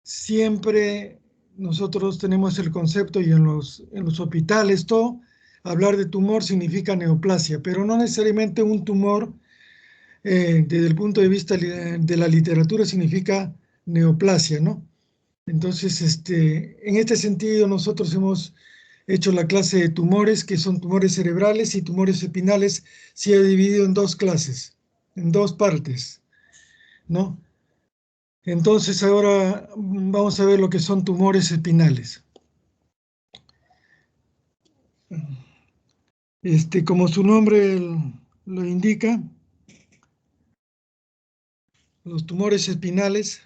siempre nosotros tenemos el concepto, y en los hospitales todo, hablar de tumor significa neoplasia, pero no necesariamente un tumor desde el punto de vista de la literatura significa neoplasia, ¿no? Entonces, en este sentido, nosotros hemos hecho la clase de tumores, que son tumores cerebrales y tumores espinales, se ha dividido en dos clases, en dos partes, ¿no? Entonces, ahora vamos a ver lo que son tumores espinales. Como su nombre lo indica, los tumores espinales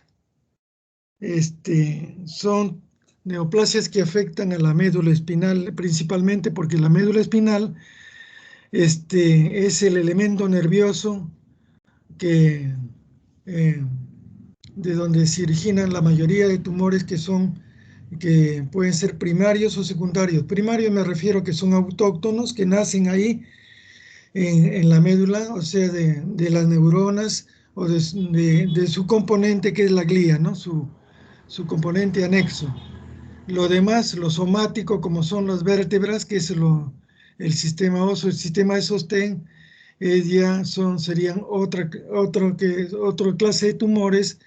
son neoplasias que afectan a la médula espinal, principalmente porque la médula espinal es el elemento nervioso que, de donde se originan la mayoría de tumores que pueden ser primarios o secundarios. Primarios me refiero que son autóctonos, que nacen ahí en la médula, o sea, de las neuronas o de su componente que es la glía, ¿no? Su componente anexo. Lo demás, lo somático, como son las vértebras, que es el sistema óseo, el sistema de sostén, serían otra clase de tumores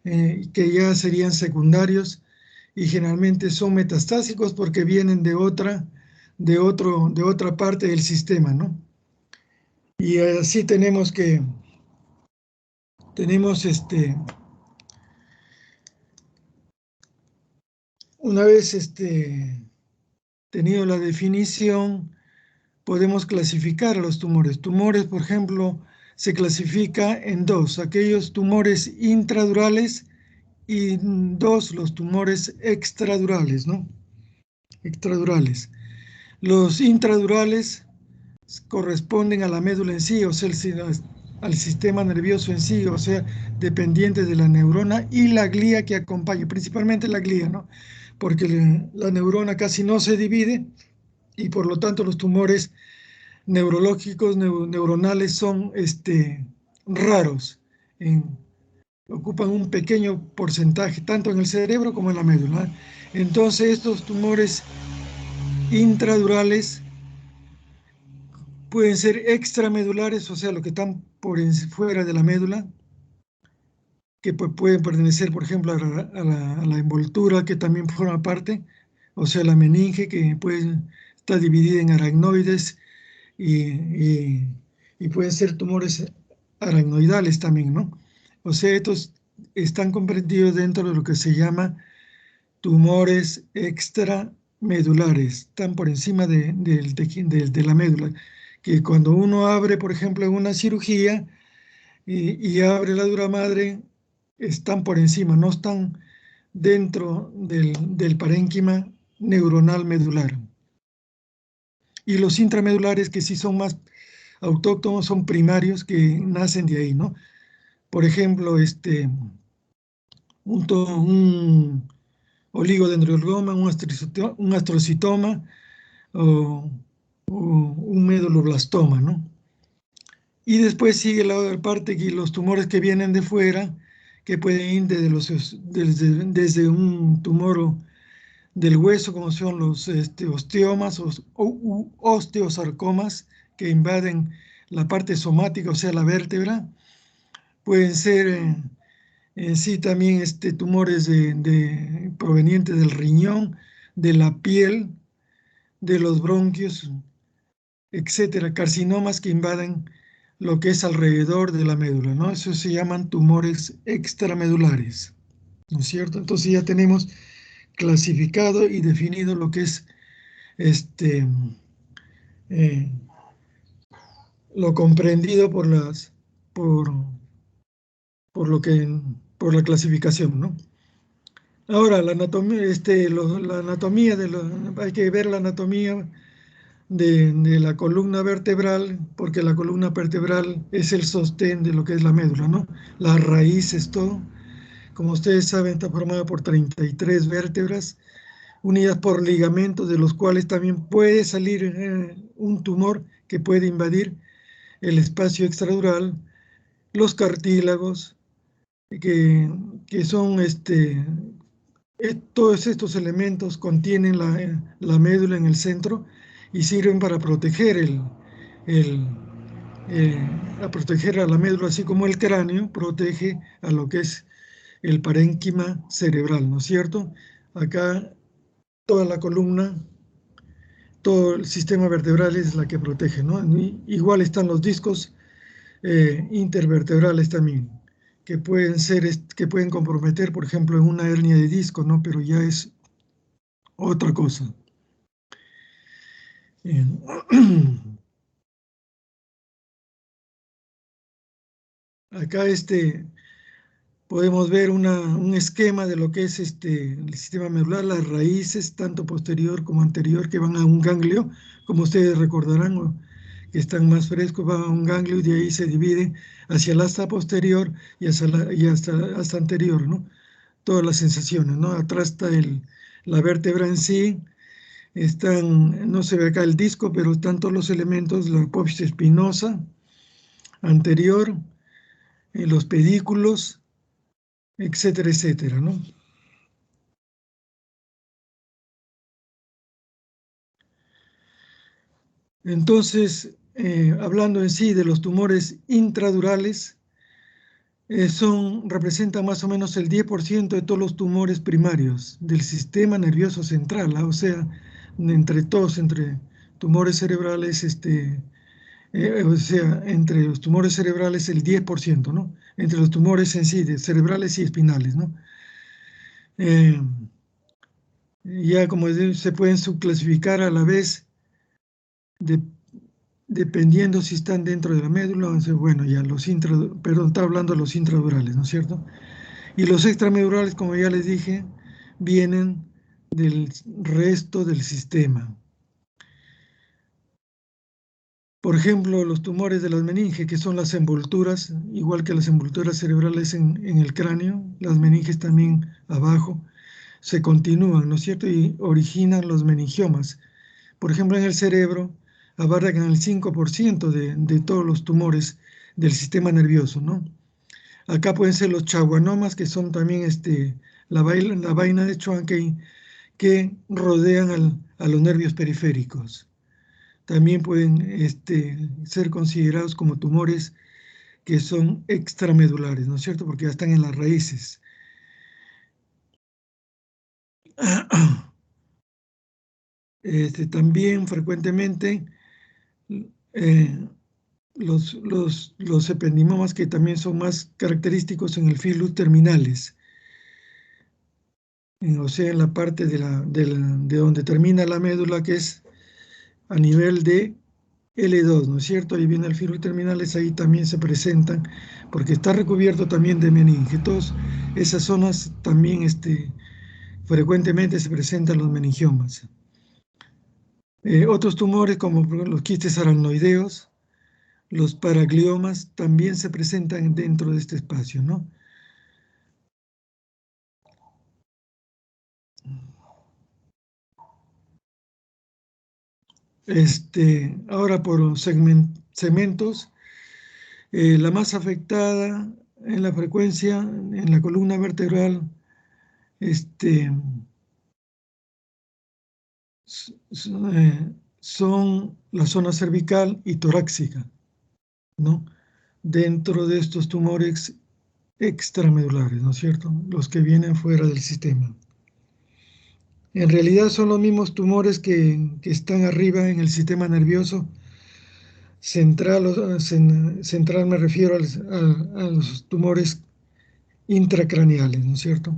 que ya serían secundarios y generalmente son metastásicos porque vienen de otra parte del sistema, ¿no? Y así tenemos una vez tenido la definición, podemos clasificar a los tumores. Tumores, por ejemplo, se clasifica en dos, aquellos tumores intradurales y dos, los tumores extradurales, ¿no? Extradurales. Los intradurales corresponden a la médula en sí, o sea, al sistema nervioso en sí, o sea, dependiente de la neurona y la glía que acompaña, principalmente la glía, ¿no? Porque la neurona casi no se divide y por lo tanto los tumores neurológicos, neuronales son raros, ocupan un pequeño porcentaje, tanto en el cerebro como en la médula. Entonces estos tumores intradurales pueden ser extramedulares, o sea, los que están fuera de la médula, que pueden pertenecer, por ejemplo, a la envoltura, que también forma parte, o sea, la meninge, que está dividida en aracnoides y pueden ser tumores aracnoidales también, ¿no? O sea, estos están comprendidos dentro de lo que se llama tumores extramedulares, están por encima de la médula, que cuando uno abre, por ejemplo, en una cirugía y abre la dura madre, están por encima, no están dentro del parénquima neuronal medular. Y los intramedulares, que sí son más autóctonos, son primarios, que nacen de ahí, ¿no? Por ejemplo, un oligodendroglioma, un astrocitoma o un meduloblastoma, ¿no? Y después sigue la otra parte, que los tumores que vienen de fuera, que pueden ir desde un tumor del hueso, como son los osteomas o osteosarcomas, que invaden la parte somática, o sea, la vértebra. Pueden ser sí también tumores provenientes del riñón, de la piel, de los bronquios, etcétera, carcinomas que invaden lo que es alrededor de la médula, ¿no? Eso se llaman tumores extramedulares, ¿no es cierto? Entonces ya tenemos clasificado y definido lo que es eh, lo comprendido por, por la clasificación, ¿no? Ahora, la anatomía, hay que ver la anatomía de la columna vertebral, porque la columna vertebral es el sostén de lo que es la médula, ¿no? Las raíces, todo. Como ustedes saben, está formada por 33 vértebras, unidas por ligamentos, de los cuales también puede salir un tumor que puede invadir el espacio extradural, los cartílagos, que son todos estos elementos contienen la médula en el centro y sirven para proteger el, a proteger a la médula, así como el cráneo protege a lo que es el parénquima cerebral, ¿no es cierto? Acá toda la columna, todo el sistema vertebral es la que protege, ¿no? Igual están los discos intervertebrales también, que pueden ser, que pueden comprometer, por ejemplo, en una hernia de disco, ¿no? Pero ya es otra cosa. Acá podemos ver un esquema de lo que es el sistema medular, las raíces, tanto posterior como anterior, que van a un ganglio, como ustedes recordarán, que están más frescos, van a un ganglio y de ahí se divide hacia el asta posterior y hasta anterior, ¿no? Todas las sensaciones, ¿no? Atrás está la vértebra en sí, no se ve acá el disco, pero están todos los elementos, la apófisis espinosa anterior, los pedículos, etcétera, etcétera, ¿no? Entonces, hablando en sí de los tumores intradurales, representan más o menos el 10% de todos los tumores primarios del sistema nervioso central, ¿ah? O sea, entre todos, entre tumores cerebrales, o sea, entre los tumores cerebrales el 10%, ¿no? Entre los tumores en sí, cerebrales y espinales, ¿no? Eh, ya como se pueden subclasificar a la vez de dependiendo si están dentro de la médula, bueno, ya perdón, está hablando de los intradurales, ¿no es cierto? Y los extramedulares, como ya les dije, vienen del resto del sistema. Por ejemplo, los tumores de las meninges, que son las envolturas, igual que las envolturas cerebrales en el cráneo, las meninges también abajo, se continúan, ¿no es cierto? Y originan los meningiomas. Por ejemplo, en el cerebro abarcan el 5% de todos los tumores del sistema nervioso, ¿no? Acá pueden ser los chaguanomas, que son también la vaina de Schwann que rodean a los nervios periféricos. También pueden ser considerados como tumores que son extramedulares, ¿no es cierto? Porque ya están en las raíces. También frecuentemente eh, los ependimomas que también son más característicos en el filus terminales, o sea, en la parte de donde termina la médula, que es a nivel de L2, ¿no es cierto? Ahí viene el filus terminales, ahí también se presentan, porque está recubierto también de meninge. Todas esas zonas también frecuentemente se presentan los meningiomas. Otros tumores como los quistes aracnoideos, los paragliomas también se presentan dentro de este espacio, ¿no? Ahora por segmentos, la más afectada en la frecuencia en la columna vertebral este, son la zona cervical y torácica, ¿no? Dentro de estos tumores extramedulares, ¿no es cierto? Los que vienen fuera del sistema. En realidad son los mismos tumores que están arriba en el sistema nervioso central, central me refiero a los tumores intracraneales, ¿no es cierto?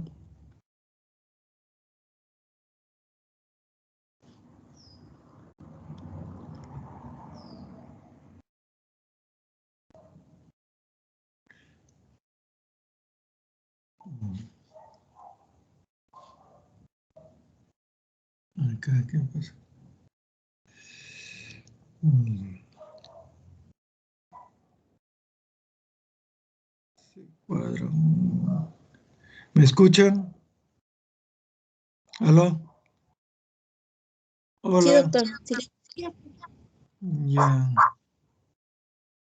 Acá, ¿qué pasa? Cuadro. ¿Me escuchan? ¿Aló? Sí, Hola. doctor. Sí. Ya.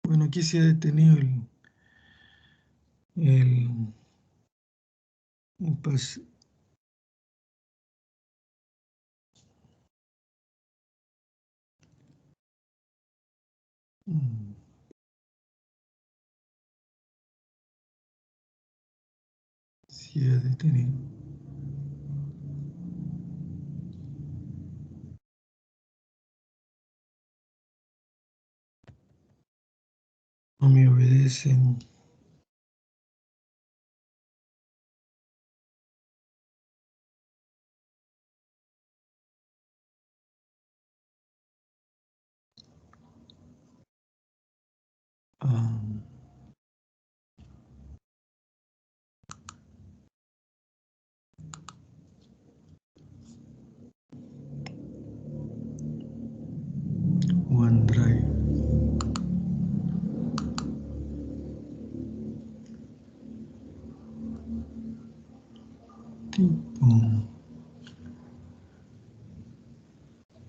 Bueno, aquí se ha detenido el, pues, Sí, ha detenido. No me obedecen. OneDrive. Tipo.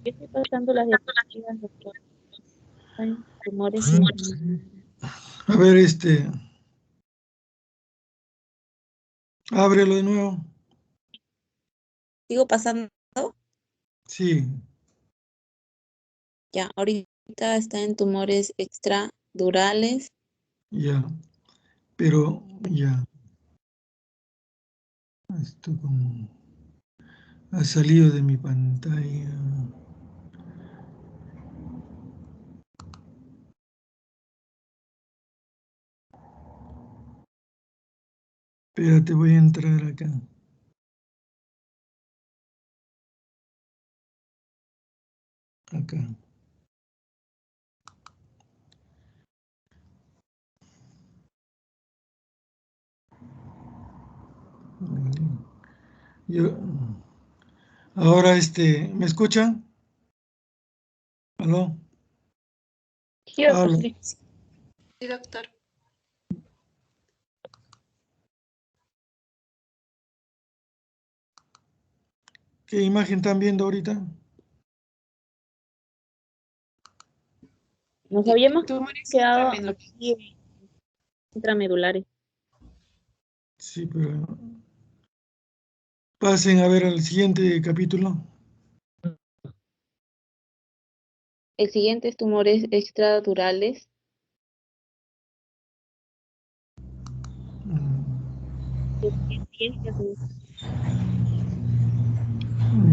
Yo estoy pasando las diapositivas, doctor. Hay tumores. A ver, ábrelo de nuevo. ¿Sigo pasando? Sí, Ya, ahorita está en tumores extradurales. ya. Pero, ya. Esto como ha salido de mi pantalla. Espérate, voy a entrar acá. Acá. Yo, ahora, ¿me escuchan? ¿Aló? Sí, doctor, Hablo. sí. Sí, doctor. ¿Qué imagen están viendo ahorita? Nos habíamos Tumores quedado intramedulares. aquí intramedulares. Sí, pero pasen a ver al siguiente capítulo. El siguiente es tumores extradurales.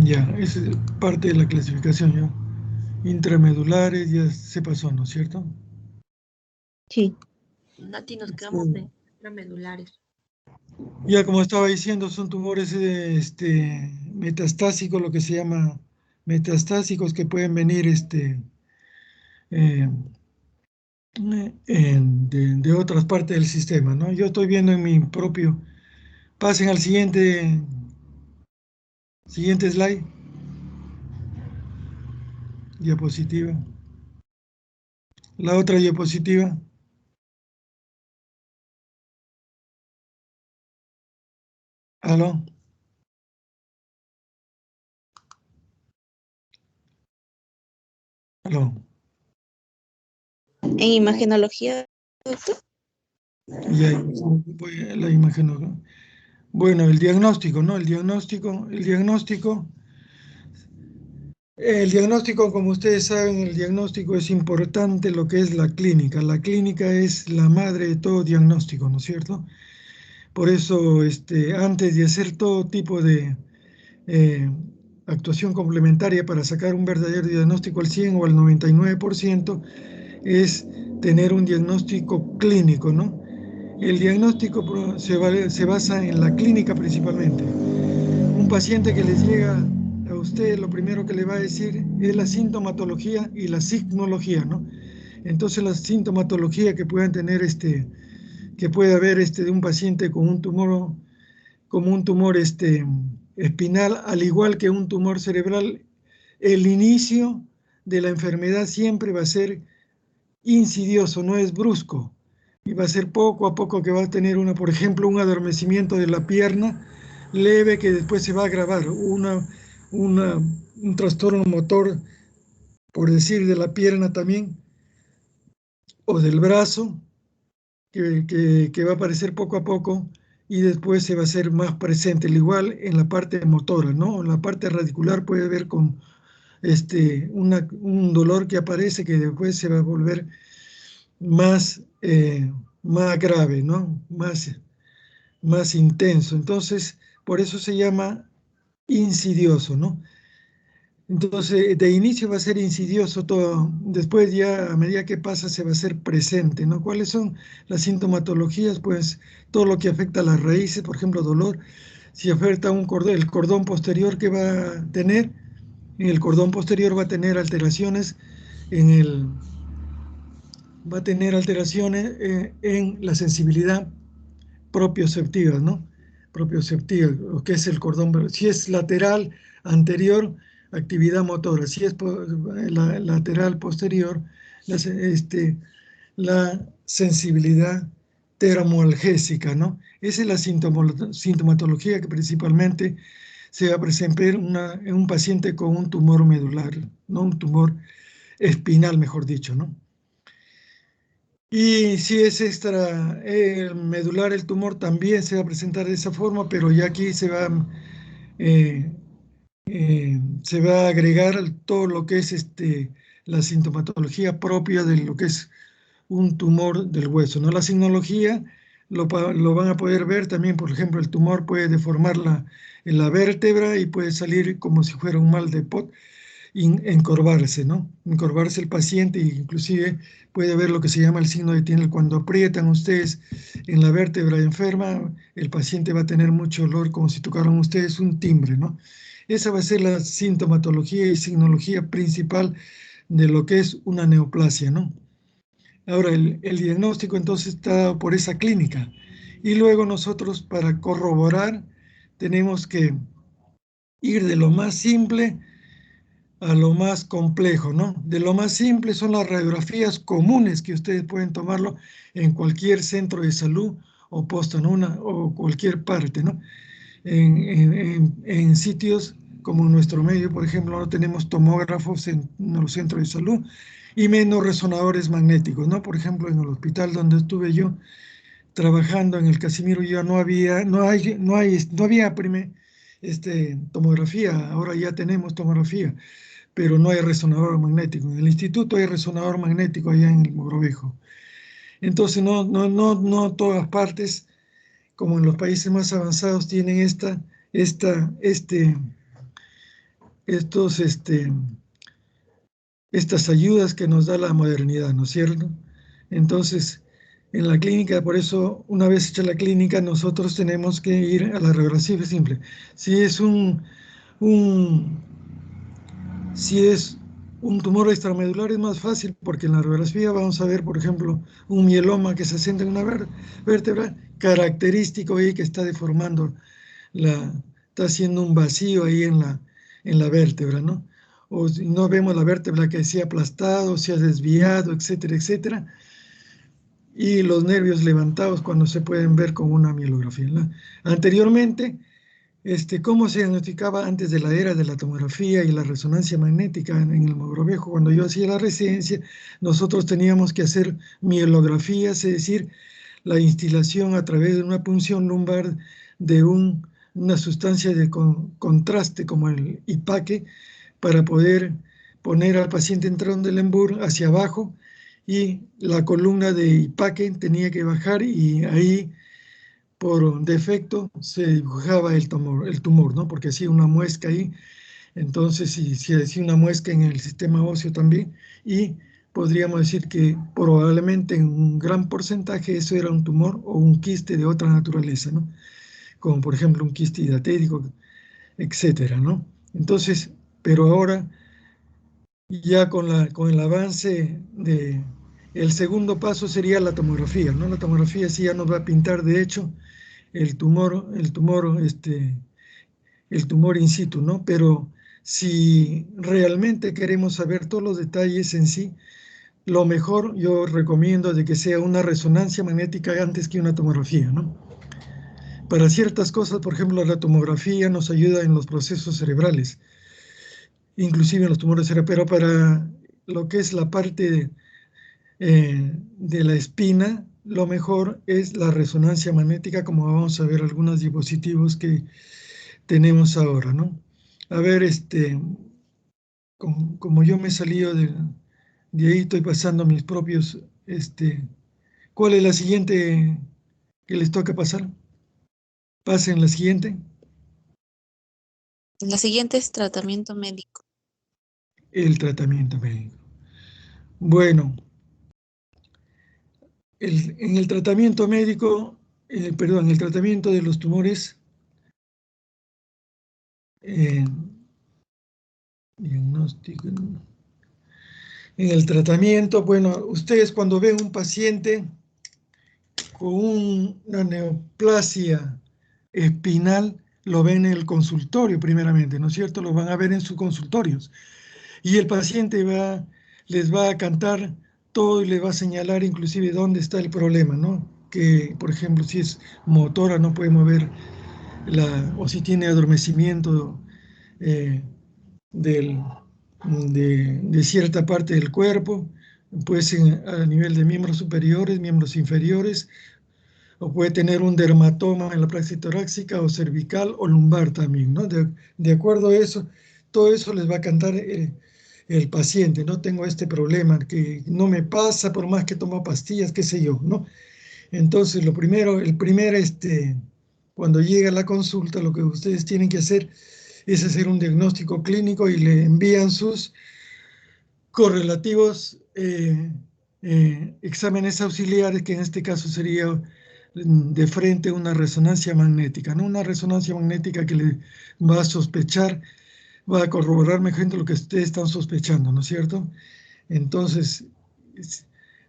Ya, esa es parte de la clasificación ya. Intramedulares ya se pasó, ¿no es cierto? Sí. Nati, nos quedamos en intramedulares. Ya como estaba diciendo, son tumores metastásicos, lo que se llama metastásicos, que pueden venir eh, de otras partes del sistema, ¿no? Yo estoy viendo en mi propio. Pasen al siguiente slide. Diapositiva. La otra diapositiva. ¿Aló? ¿Aló? En imagenología, doctor. Ya, voy a la imagen. ¿No? Bueno, el diagnóstico, ¿no? El diagnóstico, como ustedes saben, el diagnóstico es importante, lo que es la clínica. La clínica es la madre de todo diagnóstico, ¿no es cierto? Por eso, antes de hacer todo tipo de actuación complementaria para sacar un verdadero diagnóstico al 100 o al 99%, es tener un diagnóstico clínico, ¿no? El diagnóstico se basa en la clínica principalmente. Un paciente que les llega a usted, lo primero que le va a decir es la sintomatología y la signología, ¿no? Entonces la sintomatología que puedan tener, que puede haber de un paciente con un tumor, como un tumor espinal, al igual que un tumor cerebral, el inicio de la enfermedad siempre va a ser insidioso, no es brusco. Y va a ser poco a poco que va a tener por ejemplo, un adormecimiento de la pierna leve que después se va a agravar, un trastorno motor, por decir, de la pierna también, o del brazo, que va a aparecer poco a poco y después se va a hacer más presente, al igual en la parte motora, ¿no? En la parte radicular puede ver con un dolor que aparece que después se va a volver más, más grave, ¿no? Más intenso. Entonces, por eso se llama insidioso, ¿no? Entonces, de inicio va a ser insidioso todo, después ya a medida que pasa se va a hacer presente, ¿no? ¿Cuáles son las sintomatologías? Pues todo lo que afecta a las raíces, por ejemplo, dolor, si afecta el cordón posterior que va a tener, en el cordón posterior va a tener alteraciones en va a tener alteraciones en la sensibilidad propioceptiva, ¿no? Propioceptiva, lo que es el cordón, si es lateral, anterior, actividad motora, si es lateral, posterior, la sensibilidad termoalgésica, ¿no? Esa es la sintomatología que principalmente se va a presentar en un paciente con un tumor medular, no un tumor espinal, mejor dicho, ¿no? Y si es extra medular el tumor también se va a presentar de esa forma, pero ya aquí eh, se va a agregar todo lo que es la sintomatología propia de lo que es un tumor del hueso, ¿no? La signología lo van a poder ver también, por ejemplo, el tumor puede deformar en la vértebra y puede salir como si fuera un mal de Pot, encorvarse, ¿no? Encorvarse el paciente, e inclusive puede ver lo que se llama el signo de Tinel. Cuando aprietan ustedes en la vértebra enferma, el paciente va a tener mucho olor como si tocaran ustedes un timbre, ¿no? Esa va a ser la sintomatología y signología principal de lo que es una neoplasia, ¿no? Ahora, el diagnóstico entonces está dado por esa clínica. Y luego nosotros para corroborar tenemos que ir de lo más simple a lo más complejo, ¿no? De lo más simple son las radiografías comunes que ustedes pueden tomarlo en cualquier centro de salud o posta en una o cualquier parte, ¿no? En sitios como nuestro medio, por ejemplo, no tenemos tomógrafos en los centros de salud y menos resonadores magnéticos, ¿no? Por ejemplo, en el hospital donde estuve yo trabajando en el Casimiro ya no había tomografía, ahora ya tenemos tomografía, pero no hay resonador magnético. En el instituto hay resonador magnético allá en el Mogrovejo. Entonces, no todas partes, como en los países más avanzados, tienen estos, estas ayudas que nos da la modernidad, ¿no es cierto? Entonces, en la clínica, por eso, una vez hecha la clínica, nosotros tenemos que ir a la radiografía simple. Si es si es un tumor extramedular es más fácil porque en la radiografía vamos a ver, por ejemplo, un mieloma que se asienta en una vértebra, característico ahí que está deformando, está haciendo un vacío ahí en la vértebra, ¿no? O si no vemos la vértebra que se ha aplastado, se ha desviado, etcétera, etcétera. Y los nervios levantados cuando se pueden ver con una mielografía, ¿no? Anteriormente, cómo se diagnosticaba antes de la era de la tomografía y la resonancia magnética en el Mogrovejo. Cuando yo hacía la residencia, nosotros teníamos que hacer mielografías, es decir, la instilación a través de una punción lumbar de una sustancia de contraste como el ipaque para poder poner al paciente en Trendelenburg hacia abajo y la columna de ipaque tenía que bajar y ahí por defecto se dibujaba el tumor, ¿no? Porque hacía una muesca ahí, entonces si hacía una muesca en el sistema óseo también, y podríamos decir que probablemente en un gran porcentaje eso era un tumor o un quiste de otra naturaleza, ¿no? Como por ejemplo un quiste hidatérico, etcétera, ¿no? Entonces, pero ahora ya con el avance el segundo paso sería la tomografía, ¿no? La tomografía sí ya nos va a pintar, de hecho, el tumor in situ, ¿no? Pero si realmente queremos saber todos los detalles en sí, lo mejor yo recomiendo de que sea una resonancia magnética antes que una tomografía, ¿no? Para ciertas cosas, por ejemplo, la tomografía nos ayuda en los procesos cerebrales, inclusive en los tumores cerebrales, pero para lo que es la parte de la espina, lo mejor es la resonancia magnética, como vamos a ver algunos dispositivos que tenemos ahora, ¿no? A ver, como yo me he salido de ahí, estoy pasando mis propios ¿Cuál es la siguiente que les toca pasar? Pasen la siguiente. La siguiente es tratamiento médico. El tratamiento médico. Bueno, en el tratamiento médico, perdón, el tratamiento de los tumores, diagnóstico, en el tratamiento, bueno, ustedes cuando ven un paciente con una neoplasia espinal, lo ven en el consultorio primeramente, ¿no es cierto? Lo van a ver en sus consultorios. Y el paciente les va a cantar todo y le va a señalar inclusive dónde está el problema, ¿no? Que, por ejemplo, si es motora, no puede mover o si tiene adormecimiento eh, del, de cierta parte del cuerpo, puede ser a nivel de miembros superiores, miembros inferiores, o puede tener un dermatoma en la plexi torácica o cervical o lumbar también, ¿no? De acuerdo a eso, todo eso les va a cantar el paciente, ¿no? Tengo este problema que no me pasa por más que tomo pastillas, qué sé yo, ¿no? Entonces, cuando llega la consulta, lo que ustedes tienen que hacer es hacer un diagnóstico clínico y le envían sus correlativos exámenes auxiliares, que en este caso sería de frente una resonancia magnética, ¿no? Una resonancia magnética que le va a sospechar, va a corroborar mejor lo que ustedes están sospechando, ¿no es cierto? Entonces,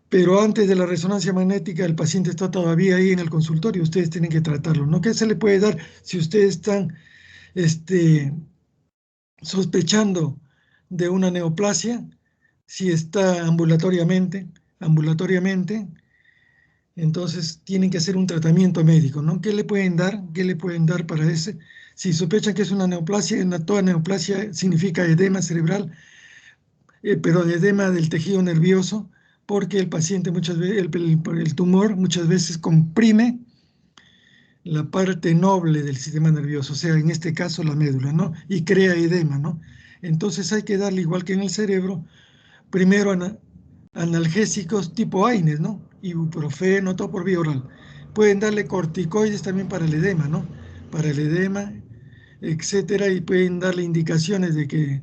pero antes de la resonancia magnética, el paciente está todavía ahí en el consultorio, ustedes tienen que tratarlo, ¿no? ¿Qué se le puede dar si ustedes están sospechando de una neoplasia? Si está ambulatoriamente, entonces tienen que hacer un tratamiento médico, ¿no? ¿Qué le pueden dar? ¿Qué le pueden dar para ese? Si sospechan que es una neoplasia, toda neoplasia significa edema cerebral, pero edema del tejido nervioso, porque el paciente muchas veces, el tumor muchas veces comprime la parte noble del sistema nervioso, o sea, en este caso la médula, ¿no? Y crea edema, ¿no? Entonces hay que darle, igual que en el cerebro, primero analgésicos tipo AINES, ¿no? Ibuprofeno, todo por vía oral. Pueden darle corticoides también para el edema, ¿no? Para el edema, etcétera, y pueden darle indicaciones de que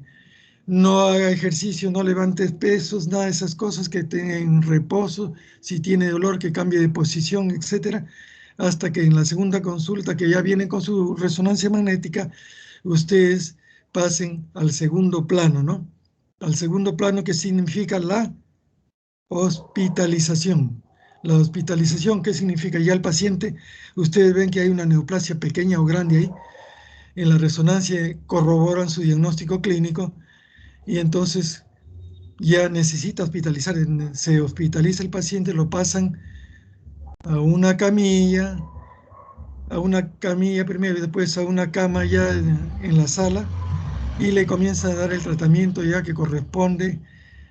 no haga ejercicio, no levantes pesos, nada de esas cosas, que tenga en reposo, si tiene dolor que cambie de posición, etcétera, hasta que en la segunda consulta, que ya vienen con su resonancia magnética, ustedes pasen al segundo plano, ¿no? Al segundo plano, que significa la hospitalización. La hospitalización, ¿qué significa? Ya el paciente, ustedes ven que hay una neoplasia pequeña o grande ahí, en la resonancia corroboran su diagnóstico clínico y entonces ya necesita hospitalizar. Se hospitaliza el paciente, lo pasan a una camilla primero y después a una cama ya en la sala, y le comienza a dar el tratamiento ya que corresponde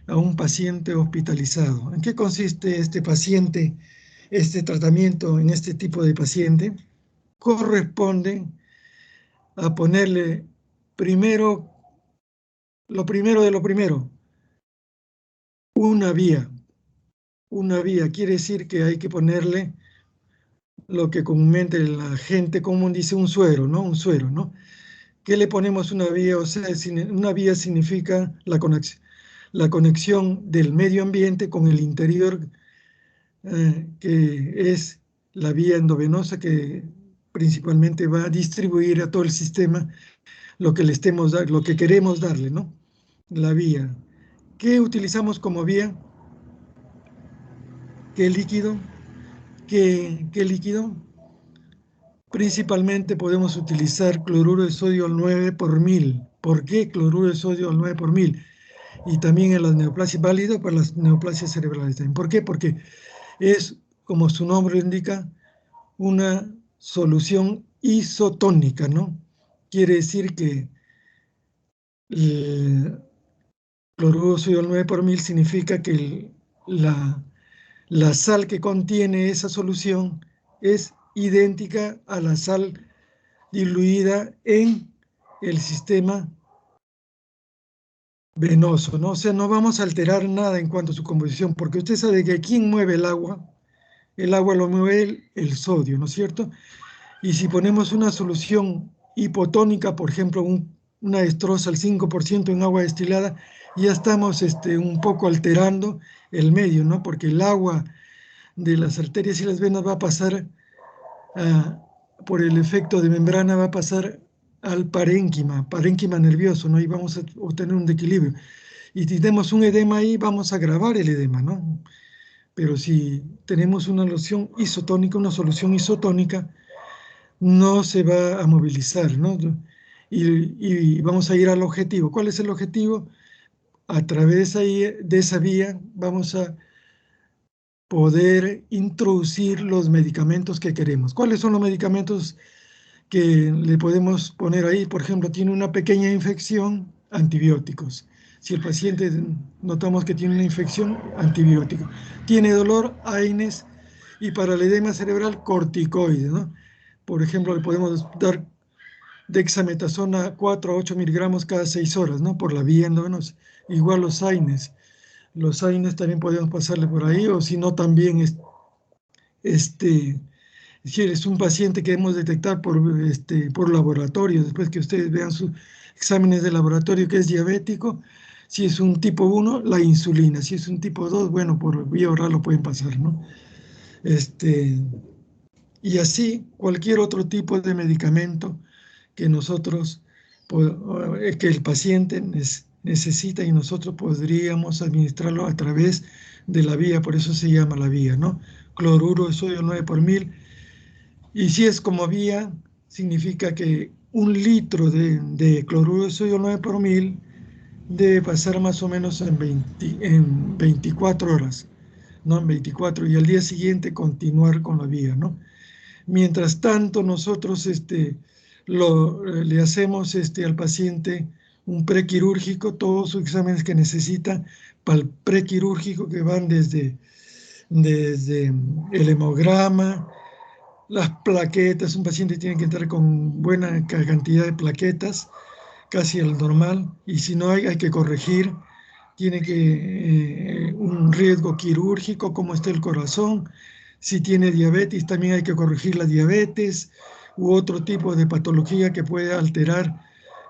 a un paciente hospitalizado. ¿En qué consiste este tratamiento en este tipo de paciente? Corresponde a ponerle lo primero de lo primero, una vía. Una vía quiere decir que hay que ponerle lo que comúnmente la gente común dice un suero, ¿no? Un suero, ¿no? ¿Qué le ponemos una vía? O sea, una vía significa la conexión del medio ambiente con el interior, que es la vía endovenosa, que principalmente va a distribuir a todo el sistema lo que lo que queremos darle, ¿no? La vía. ¿Qué utilizamos como vía? ¿Qué líquido? ¿Qué líquido? Principalmente podemos utilizar cloruro de sodio al 9 por mil. ¿Por qué cloruro de sodio al 9 por mil? Y también en las neoplasias, válido para las neoplasias cerebrales también. ¿Por qué? Porque es, como su nombre indica, una solución isotónica, ¿no? Quiere decir que el cloruro de sodio al 9 por mil significa que la sal que contiene esa solución es idéntica a la sal diluida en el sistema venoso, ¿no? O sea, no vamos a alterar nada en cuanto a su composición, porque usted sabe que ¿quién mueve el agua? El agua lo mueve el sodio, ¿no es cierto? Y si ponemos una solución hipotónica, por ejemplo, una destroza al 5% en agua destilada, ya estamos un poco alterando el medio, ¿no? Porque el agua de las arterias y las venas va a pasar, por el efecto de membrana, va a pasar al parénquima nervioso, ¿no? Y vamos a obtener un desequilibrio. Y si tenemos un edema ahí, vamos a agravar el edema, ¿no? Pero si tenemos una solución isotónica, no se va a movilizar, ¿no? Y vamos a ir al objetivo. ¿Cuál es el objetivo? A través ahí de esa vía vamos a poder introducir los medicamentos que queremos. ¿Cuáles son los medicamentos que le podemos poner ahí? Por ejemplo, tiene una pequeña infección, antibióticos. Si el paciente notamos que tiene una infección, antibiótico. Tiene dolor, AINES, y para el edema cerebral, corticoides, ¿no? Por ejemplo, le podemos dar dexametasona 4 a 8 miligramos cada 6 horas, ¿no? Por la vía endovenosa. Igual los AINES. Los AINES también podemos pasarle por ahí, o si no, también si eres un paciente que debemos detectar por laboratorio, después que ustedes vean sus exámenes de laboratorio que es diabético, si es un tipo 1, la insulina, si es un tipo 2, bueno, por vía oral lo pueden pasar, ¿no? Y así cualquier otro tipo de medicamento que nosotros, que el paciente necesita y nosotros podríamos administrarlo a través de la vía, por eso se llama la vía, ¿no? Cloruro de sodio 9 por mil. Y si es como vía, significa que 1 litro de cloruro de sodio 9 por mil debe pasar más o menos en 24 horas, ¿no? En 24, y al día siguiente continuar con la vía, ¿no? Mientras tanto, nosotros le hacemos al paciente un prequirúrgico, todos sus exámenes que necesita para el prequirúrgico, que van desde el hemograma, las plaquetas. Un paciente tiene que entrar con buena cantidad de plaquetas, casi el normal, y si no hay que corregir. Tiene que un riesgo quirúrgico, como está el corazón. Si tiene diabetes, también hay que corregir la diabetes u otro tipo de patología que puede alterar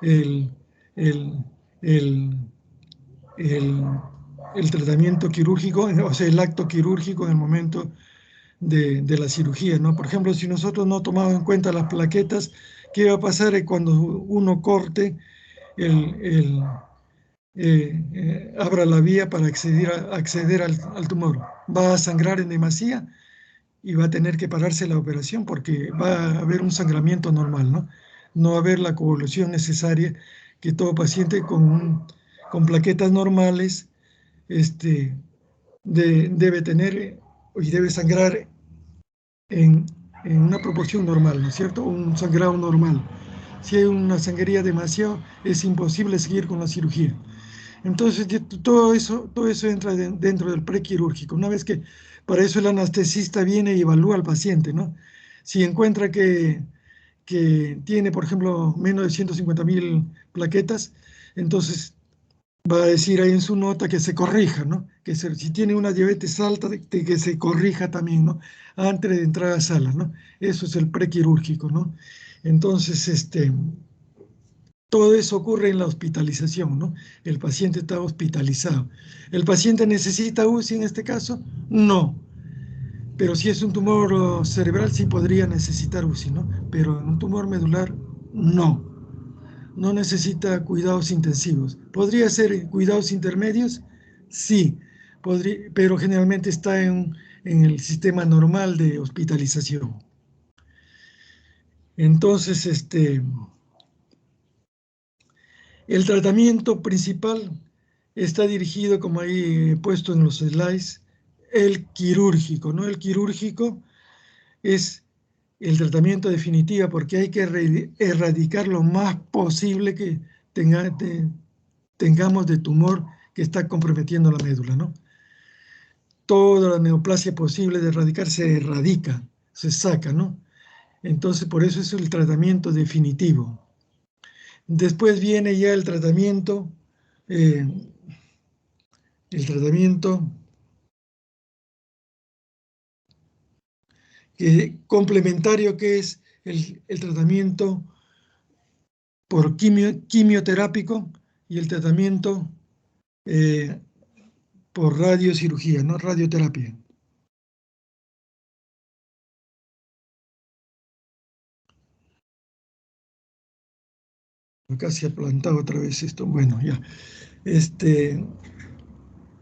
el, el, el, el, el tratamiento quirúrgico, o sea, el acto quirúrgico en el momento de la cirugía, ¿no? Por ejemplo, si nosotros no tomamos en cuenta las plaquetas, ¿qué va a pasar cuando uno corte abra la vía para acceder al tumor? Va a sangrar en demasía y va a tener que pararse la operación porque va a haber un sangramiento normal, ¿no? No va a haber la coagulación necesaria que todo paciente con plaquetas normales debe tener y debe sangrar en una proporción normal, ¿no es cierto? Un sangrado normal. Si hay una sangría demasiado, es imposible seguir con la cirugía. Entonces, todo eso entra dentro del prequirúrgico. Una vez que, para eso el anestesista viene y evalúa al paciente, ¿no? Si encuentra que tiene, por ejemplo, menos de 150.000 plaquetas, entonces va a decir ahí en su nota que se corrija, ¿no? Si tiene una diabetes alta, que se corrija también, ¿no? Antes de entrar a sala, ¿no? Eso es el prequirúrgico, ¿no? Entonces, todo eso ocurre en la hospitalización, ¿no? El paciente está hospitalizado. ¿El paciente necesita UCI en este caso? No. Pero si es un tumor cerebral, sí podría necesitar UCI, ¿no? Pero en un tumor medular, no. No necesita cuidados intensivos. ¿Podría ser cuidados intermedios? Sí, pero generalmente está en el sistema normal de hospitalización. Entonces, el tratamiento principal está dirigido, como ahí he puesto en los slides, el quirúrgico, ¿no? El quirúrgico es el tratamiento definitivo porque hay que erradicar lo más posible que tengamos de tumor que está comprometiendo la médula, ¿no? Toda la neoplasia posible de erradicar se erradica, se saca, ¿no? Entonces, por eso es el tratamiento definitivo. Después viene ya el tratamiento el tratamiento complementario, que es el tratamiento por quimioterápico y el tratamiento por radiocirugía, ¿no? Radioterapia. Acá se ha plantado otra vez esto. Bueno, ya.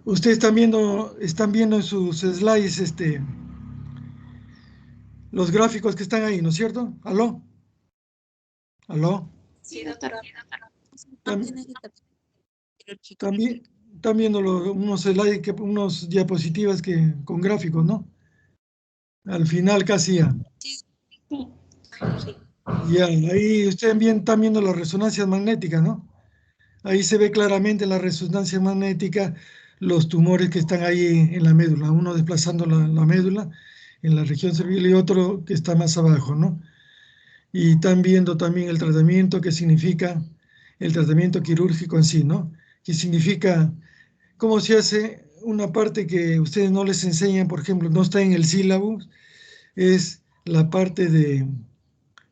Ustedes están viendo en sus slides los gráficos que están ahí, ¿no es cierto? ¿Aló? ¿Aló? Sí, doctora. También están viendo unos slides, unos diapositivas con gráficos, ¿no? Al final casi ya. Sí. Ya, ahí ustedes están viendo las resonancias magnéticas, ¿no? Ahí se ve claramente la resonancia magnética, los tumores que están ahí en la médula, uno desplazando la médula en la región cervical y otro que está más abajo, ¿no? Y están viendo también el tratamiento, que significa el tratamiento quirúrgico en sí, ¿no? Que significa cómo se hace una parte que ustedes no les enseñan, por ejemplo, no está en el sílabo, es la parte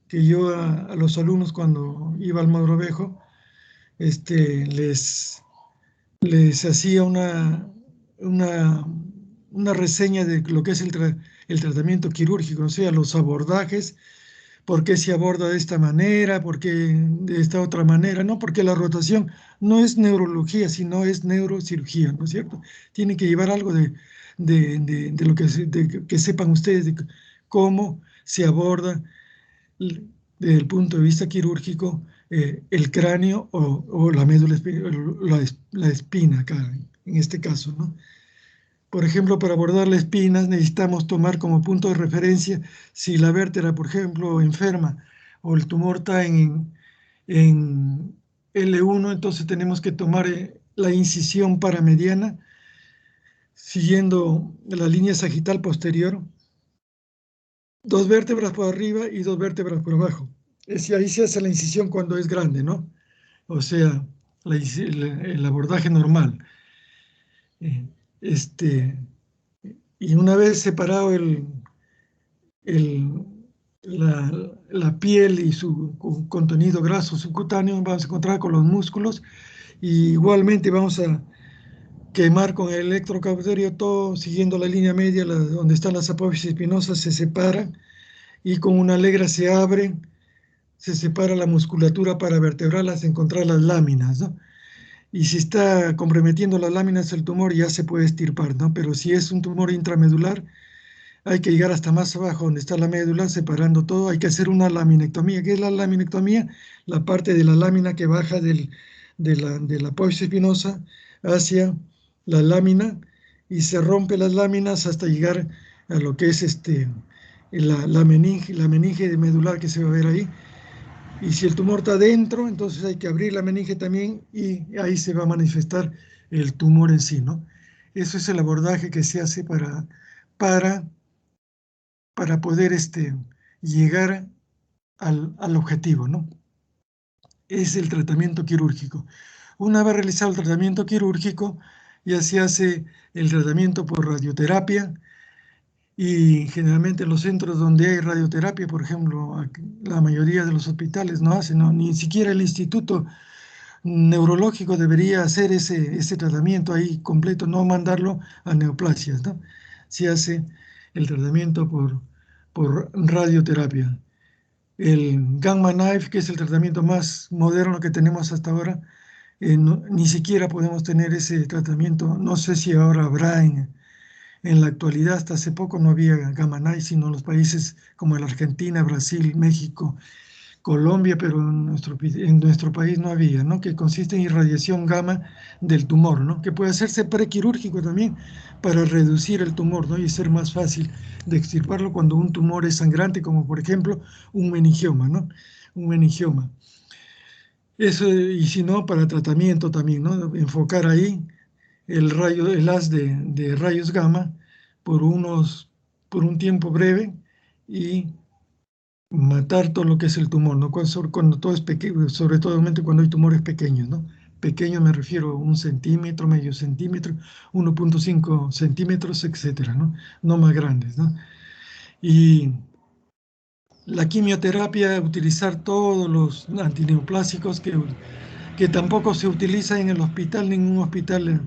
que yo a los alumnos cuando iba al Mogrovejo, les hacía una reseña de lo que es el tratamiento quirúrgico, o sea, los abordajes, por qué se aborda de esta manera, por qué de esta otra manera, ¿no? Porque la rotación no es neurología, sino es neurocirugía, ¿no es cierto? Tiene que llevar algo de lo que sepan ustedes de cómo se aborda desde el punto de vista quirúrgico el cráneo o la médula, la espina acá, en este caso, ¿no? Por ejemplo, para abordar la espina necesitamos tomar como punto de referencia si la vértebra, por ejemplo, enferma o el tumor está en L1, entonces tenemos que tomar la incisión paramediana siguiendo la línea sagital posterior, 2 vértebras por arriba y 2 vértebras por abajo. Ahí se hace la incisión cuando es grande, ¿no? O sea, el abordaje normal. Eh, Este, y una vez separado el- la piel y su contenido graso subcutáneo, vamos a encontrar con los músculos y igualmente vamos a quemar con el electrocauterio todo siguiendo la línea media, donde están las apófisis espinosas, se separan y con una alegra se separa la musculatura para vertebrarlas, encontrar las láminas, ¿no? Y si está comprometiendo las láminas el tumor, ya se puede extirpar, ¿no? Pero si es un tumor intramedular, hay que llegar hasta más abajo donde está la médula, separando todo. Hay que hacer una laminectomía. ¿Qué es la laminectomía? La parte de la lámina que baja de la apófisis espinosa hacia la lámina y se rompe las láminas hasta llegar a lo que es la meninge medular que se va a ver ahí. Y si el tumor está dentro, entonces hay que abrir la meninge también y ahí se va a manifestar el tumor en sí, ¿no? Eso es el abordaje que se hace para, para poder llegar al objetivo, ¿no? Es el tratamiento quirúrgico. Una vez realizado el tratamiento quirúrgico, ya se hace el tratamiento por radioterapia y generalmente en los centros donde hay radioterapia, por ejemplo, la mayoría de los hospitales no hacen, ¿no? Ni siquiera el instituto neurológico debería hacer ese tratamiento ahí completo, no mandarlo a neoplasias, ¿no? Se hace el tratamiento por radioterapia. El Gamma Knife, que es el tratamiento más moderno que tenemos hasta ahora, ni siquiera podemos tener ese tratamiento. No sé si ahora habrá en la actualidad, hasta hace poco no había Gamma Knife, sino los países como la Argentina, Brasil, México, Colombia, pero en nuestro país no había, ¿no? Que consiste en irradiación gamma del tumor, ¿no? Que puede hacerse prequirúrgico también para reducir el tumor, ¿no? Y ser más fácil de extirparlo cuando un tumor es sangrante, como por ejemplo un meningioma, ¿no? Un meningioma. Eso, y si no, para tratamiento también, ¿no? Enfocar ahí el haz de rayos gamma por un tiempo breve y matar todo lo que es el tumor, ¿no? Cuando todo es pequeño, sobre todo cuando hay tumores pequeños, ¿no? pequeño me refiero a 1 centímetro, medio centímetro, 1.5 centímetros, etcétera, ¿no? No más grandes, ¿no? Y la quimioterapia, utilizar todos los antineoplásicos que tampoco se utiliza en el hospital, ningún hospital,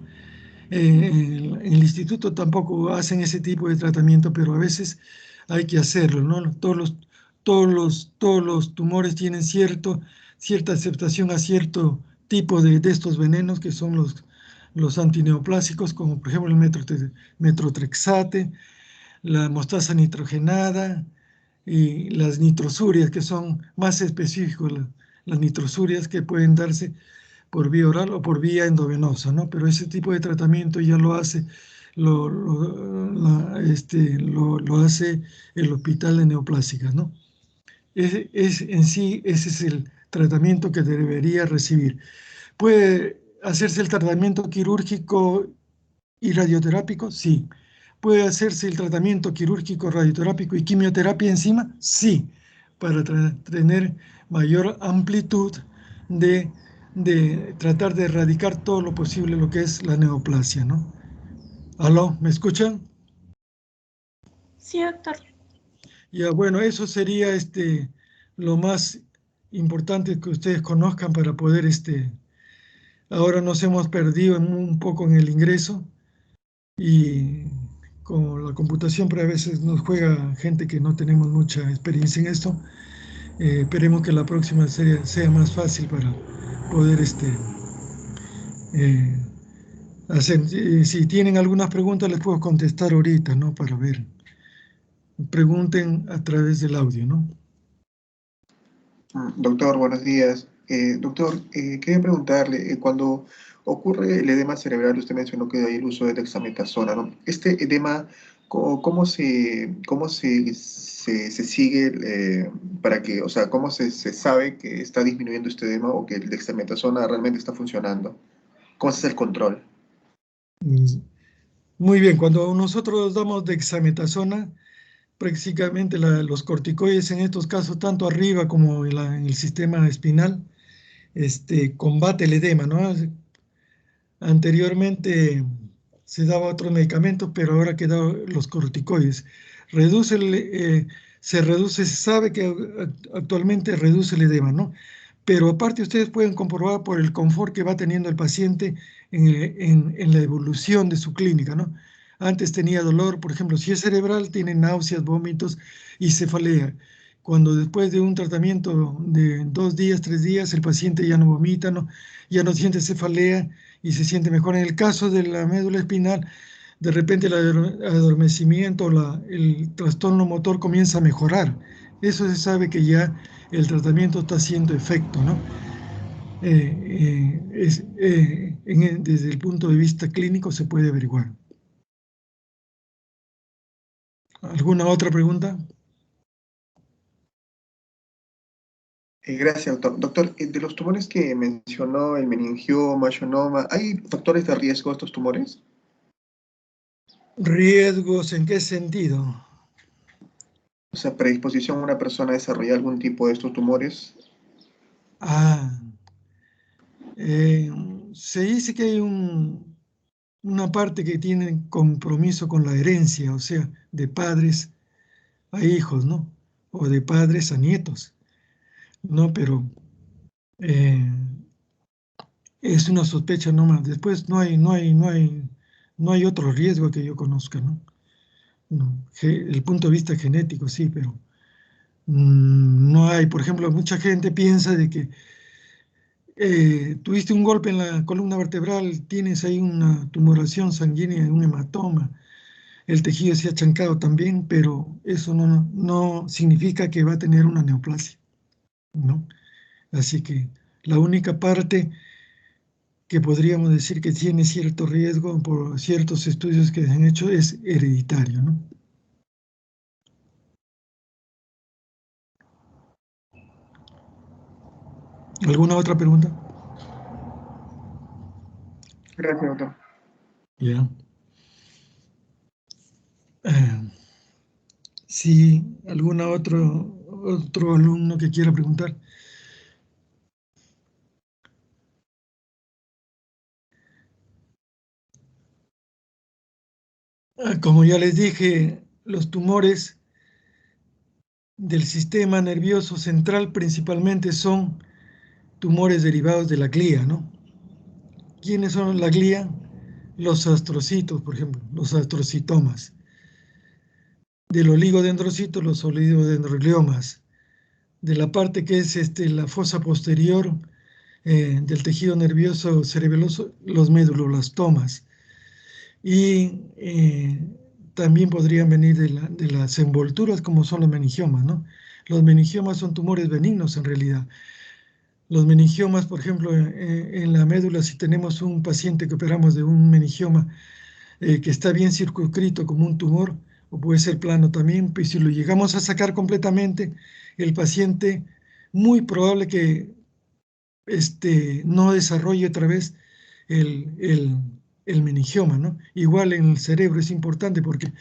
en el instituto tampoco hacen ese tipo de tratamiento, pero a veces hay que hacerlo, ¿no? Todos los tumores tienen cierta aceptación a cierto tipo de estos venenos que son los antineoplásicos, como por ejemplo el metrotrexate, la mostaza nitrogenada y las nitrosurias, que son más específicos, las nitrosurias que pueden darse por vía oral o por vía endovenosa, ¿no? Pero ese tipo de tratamiento ya lo hace, lo hace el hospital de neoplásicas, ¿no? En sí, ese es el tratamiento que debería recibir. ¿Puede hacerse el tratamiento quirúrgico y radioterápico? Sí. ¿Puede hacerse el tratamiento quirúrgico, radioterápico y quimioterapia encima? Sí, para tener mayor amplitud de, tratar de erradicar todo lo posible lo que es la neoplasia, ¿no? ¿Aló? ¿Me escuchan? Sí, doctor. Ya, bueno, eso sería lo más importante que ustedes conozcan para poder, ahora nos hemos perdido un poco en el ingreso y con la computación, pero a veces nos juega gente que no tenemos mucha experiencia en esto. Esperemos que la próxima serie sea más fácil para poder eh, hacer. Si tienen algunas preguntas, les puedo contestar ahorita, ¿no? Para ver. Pregunten a través del audio, ¿no? Doctor, buenos días. Doctor, quería preguntarle, cuando ocurre el edema cerebral, usted mencionó que hay el uso de dexametasona, ¿no? Este edema, ¿cómo se sigue para que, o sea, cómo se sabe que está disminuyendo este edema o que el dexametasona realmente está funcionando? ¿Cómo se hace el control? Muy bien, cuando nosotros damos dexametasona, prácticamente los corticoides en estos casos, tanto arriba como en el sistema espinal, combate el edema, ¿no? Anteriormente se daba otros medicamentos, pero ahora quedan los corticoides. Se sabe que actualmente reduce el edema, ¿no? Pero aparte ustedes pueden comprobar por el confort que va teniendo el paciente en la evolución de su clínica, ¿no? Antes tenía dolor, por ejemplo, si es cerebral, tiene náuseas, vómitos y cefalea. Cuando después de un tratamiento de 2 días, 3 días, el paciente ya no vomita, ¿no? Ya no siente cefalea y se siente mejor. En el caso de la médula espinal, de repente el adormecimiento, el trastorno motor comienza a mejorar. Eso se sabe que ya el tratamiento está haciendo efecto, ¿no? Desde el punto de vista clínico se puede averiguar. ¿Alguna otra pregunta? Gracias, doctor. Doctor, de los tumores que mencionó, el meningioma, schwannoma, ¿hay factores de riesgo a estos tumores? ¿Riesgos en qué sentido? O sea, predisposición a una persona a desarrollar algún tipo de estos tumores. Ah, se dice que hay una parte que tiene compromiso con la herencia, o sea, de padres a hijos, ¿no? O de padres a nietos, ¿no? Pero eh, es una sospecha nomás. Después no hay otro riesgo que yo conozca, ¿no? No, el punto de vista genético sí, pero no hay. Por ejemplo, mucha gente piensa de que tuviste un golpe en la columna vertebral, tienes ahí una tumoración sanguínea, un hematoma, el tejido se ha chancado también, pero eso no significa que va a tener una neoplasia, ¿no? Así que la única parte que podríamos decir que tiene cierto riesgo por ciertos estudios que se han hecho es hereditario, ¿no? ¿Alguna otra pregunta? Gracias, doctor. Ya. Si alguna otro alumno que quiera preguntar. Como ya les dije, los tumores del sistema nervioso central principalmente son tumores derivados de la glía, ¿no? ¿Quiénes son la glía? Los astrocitos, por ejemplo, los astrocitomas. Del oligodendrocito, los oligodendrogliomas. De la parte que es la fosa posterior del tejido nervioso cerebeloso, los meduloblastomas. Y también podrían venir de las envolturas, como son los meningiomas, ¿no? Los meningiomas son tumores benignos en realidad. Los meningiomas, por ejemplo, en la médula, si tenemos un paciente que operamos de un meningioma que está bien circunscrito como un tumor, o puede ser plano también, pues si lo llegamos a sacar completamente, el paciente muy probable que no desarrolle otra vez el meningioma, ¿no? Igual en el cerebro es importante porque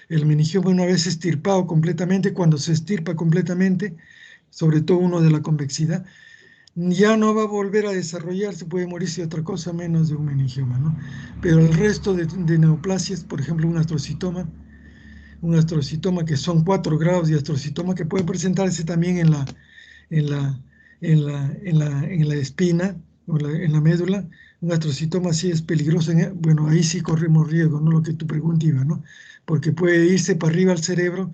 el meningioma una vez estirpado completamente, cuando se estirpa completamente, sobre todo uno de la convexidad, ya no va a volver a desarrollarse, puede morirse de otra cosa menos de un meningioma, ¿no? Pero el resto de neoplasias, por ejemplo, un astrocitoma que son 4 grados de astrocitoma que puede presentarse también en la, en la espina o en la médula, un astrocitoma sí es peligroso, bueno, ahí sí corremos riesgo, ¿no? Lo que tu pregunta iba, ¿no? Porque puede irse para arriba al cerebro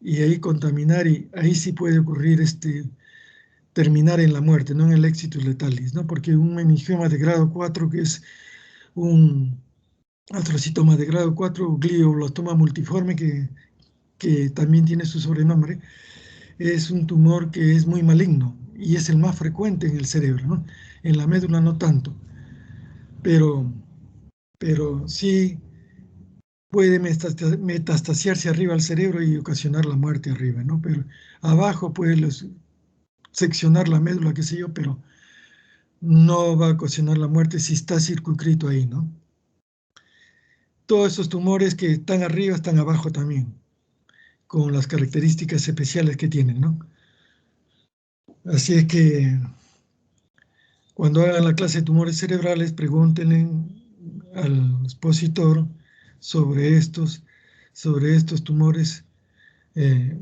y ahí contaminar y ahí sí puede ocurrir terminar en la muerte, no en el exitus letalis, ¿no? Porque un meningioma de grado 4, que es un astrocitoma de grado 4, glioblastoma multiforme, que también tiene su sobrenombre, es un tumor que es muy maligno y es el más frecuente en el cerebro, ¿no? En la médula no tanto, pero, pero sí puede metastasiarse arriba al cerebro y ocasionar la muerte arriba, ¿no? Pero abajo puede seccionar la médula, qué sé yo, pero no va a ocasionar la muerte si está circunscrito ahí, ¿no? Todos esos tumores que están arriba están abajo también, con las características especiales que tienen, ¿no? Así es que cuando hagan la clase de tumores cerebrales, pregúntenle al expositor sobre estos tumores, eh,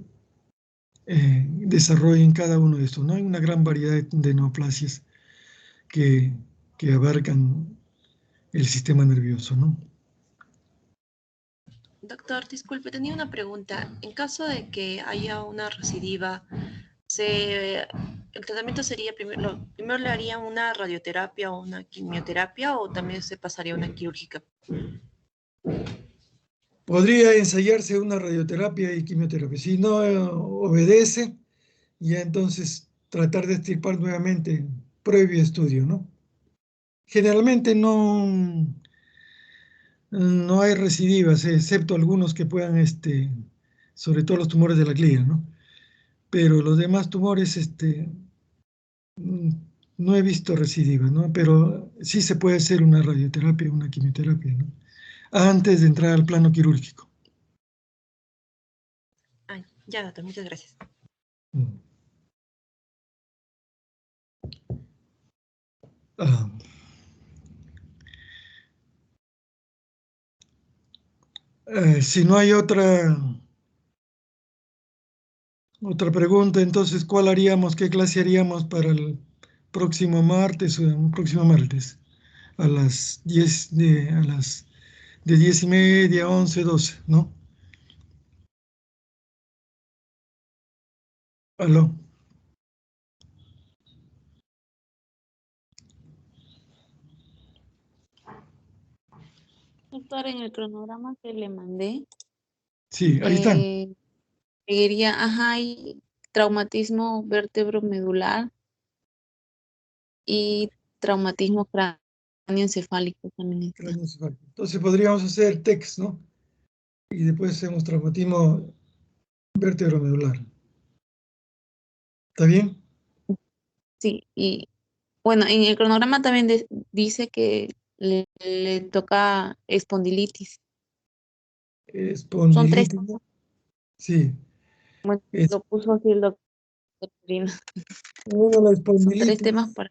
desarrollen cada uno de estos, ¿no? Hay una gran variedad de neoplasias que, que abarcan el sistema nervioso, ¿no? Doctor, disculpe, tenía una pregunta. En caso de que haya una recidiva, ¿el tratamiento sería primero le harían una radioterapia o una quimioterapia o también se pasaría a una quirúrgica? Podría ensayarse una radioterapia y quimioterapia. Si no obedece, ya entonces tratar de extirpar nuevamente previo estudio, ¿no? Generalmente no hay recidivas, excepto algunos que puedan, sobre todo los tumores de la glía, ¿no? Pero los demás tumores, mm, no he visto recidivas, ¿no? Pero sí se puede hacer una radioterapia, una quimioterapia, ¿no? Antes de entrar al plano quirúrgico. Ay, ya, doctor, muchas gracias. Mm. Ah. Si no hay otra pregunta, entonces, ¿cuál haríamos? ¿Qué clase haríamos para el próximo martes o el próximo martes? A las 10 de 10:30, 11, 12, ¿no? Aló. Doctor, en el cronograma que le mandé, Sí, ahí están. seguiría, ajá, hay traumatismo vértebro-medular y traumatismo cráneoencefálico también está. Entonces podríamos hacer TEX, ¿no? Y después hacemos traumatismo vértebro-medular. ¿Está bien? Sí, y bueno, en el cronograma también dice que le toca espondilitis. Son tres, Espondilitis, ¿no? Sí. bueno, Es, lo puso así el doctor Trino. bueno, la Son tres espondilitis. temas para...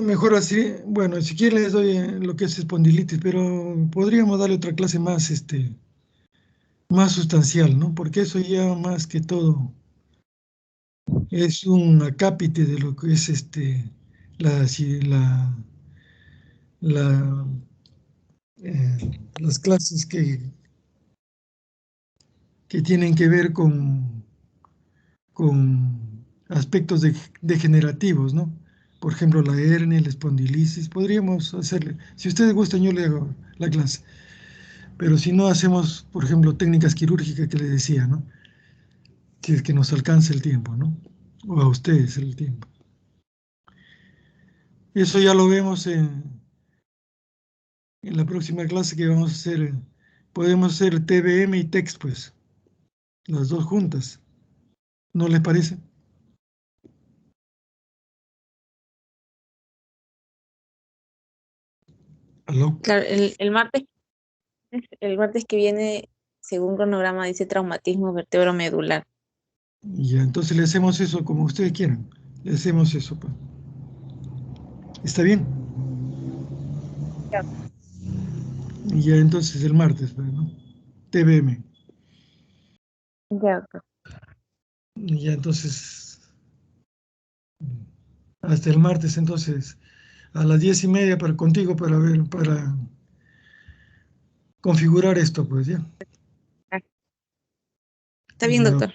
Mejor así, bueno, si quiere les doy lo que es espondilitis, pero podríamos darle otra clase más, más sustancial, ¿no? Porque eso ya más que todo es un acápite de lo que es la, si- la, las clases que tienen que ver con aspectos degenerativos, ¿no? Por ejemplo, la hernia, la espondilisis, podríamos hacerle, si ustedes gustan, yo le hago la clase, pero si no hacemos, por ejemplo, técnicas quirúrgicas que les decía, ¿no? Si es que nos alcanza el tiempo, ¿no? O a ustedes el tiempo. Eso ya lo vemos en la próxima clase que vamos a hacer. Podemos hacer TBM y TEX, pues, las dos juntas. ¿No les parece? ¿Aló? Claro, el martes que viene, según cronograma, dice traumatismo vertebromedular. Ya, entonces le hacemos eso como ustedes quieran. Le hacemos eso, pues. ¿Está bien? Ya. Y ya entonces el martes, pues, ¿no? TBM. Ya, doctor. Y ya entonces, hasta el martes, entonces, a las 10:30 para contigo para ver, para configurar esto, pues ya. Está bien, Ya, doctor.